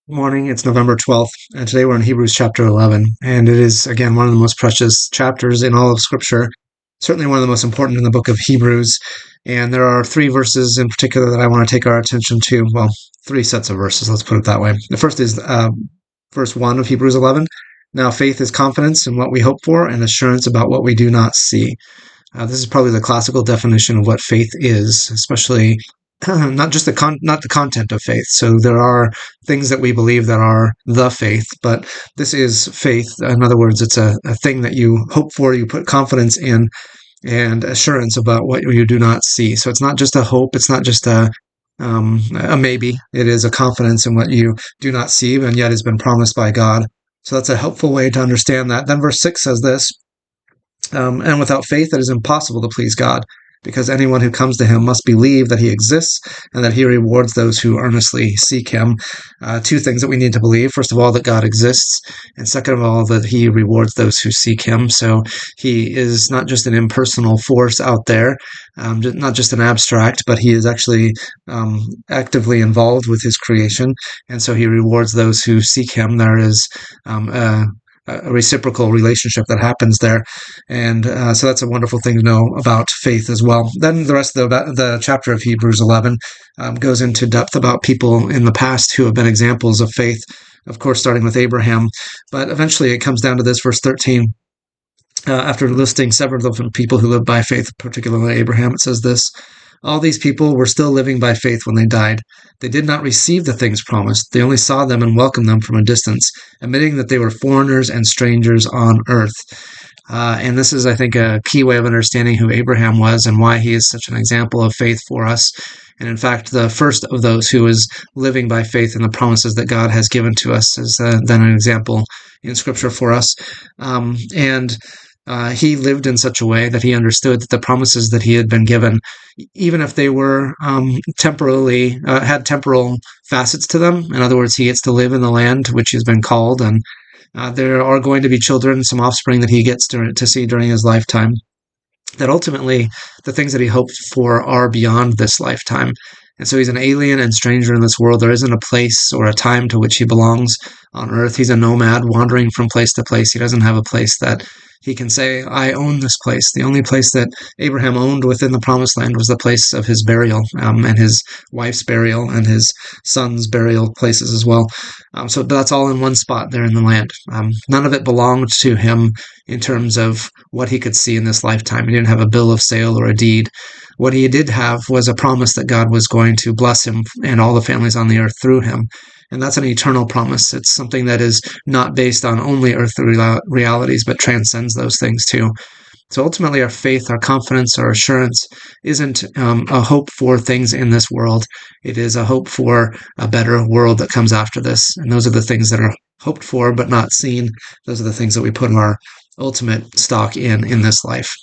Good morning. It's November 12th, and today we're in Hebrews chapter 11. And it is, again, one of the most precious chapters in all of Scripture, certainly one of the most important in the book of Hebrews. And there are three verses in particular that I want to take our attention to. Well, three sets of verses, let's put it that way. The first is verse 1 of Hebrews 11. Now, faith is confidence in what we hope for and assurance about what we do not see. This is probably the classical definition of what faith is, especially not just not the content of faith. So there are things that we believe that are the faith, but this is faith. In other words, it's a thing that you hope for, you put confidence in, and assurance about what you do not see. So it's not just a hope. It's not just a maybe. It is a confidence in what you do not see, and yet has been promised by God. So that's a helpful way to understand that. Then verse 6 says this. And without faith, it is impossible to please God, because anyone who comes to him must believe that he exists and that he rewards those who earnestly seek him. Two things that we need to believe. First of all, that God exists, and second of all, that he rewards those who seek him. So he is not just an impersonal force out there, not just an abstract, but he is actually actively involved with his creation, and so he rewards those who seek him. There is a reciprocal relationship that happens there. And so that's a wonderful thing to know about faith as well. Then the rest of the chapter of Hebrews 11 goes into depth about people in the past who have been examples of faith, of course, starting with Abraham. But eventually it comes down to this, verse 13. After listing several of the people who lived by faith, particularly Abraham, it says this. All these people were still living by faith when they died. They did not receive the things promised. They only saw them and welcomed them from a distance, admitting that they were foreigners and strangers on earth. And this is, I think, a key way of understanding who Abraham was and why he is such an example of faith for us. And in fact, the first of those who is living by faith in the promises that God has given to us is then an example in Scripture for us. He lived in such a way that he understood that the promises that he had been given, even if they were temporarily had temporal facets to them. In other words, he gets to live in the land to which he's been called, and there are going to be children, some offspring that he gets to see during his lifetime. That ultimately, the things that he hoped for are beyond this lifetime. And so he's an alien and stranger in this world. There isn't a place or a time to which he belongs on earth. He's a nomad wandering from place to place. He doesn't have a place that he can say, I own this place. The only place that Abraham owned within the promised land was the place of his burial, and his wife's burial and his son's burial places as well. So that's all in one spot there in the land. None of it belonged to him in terms of what he could see in this lifetime. He didn't have a bill of sale or a deed. What he did have was a promise that God was going to bless him and all the families on the earth through him. And that's an eternal promise. It's something that is not based on only earthly realities, but transcends those things too. So ultimately, our faith, our confidence, our assurance isn't a hope for things in this world. It is a hope for a better world that comes after this. And those are the things that are hoped for but not seen. Those are the things that we put our ultimate stock in this life.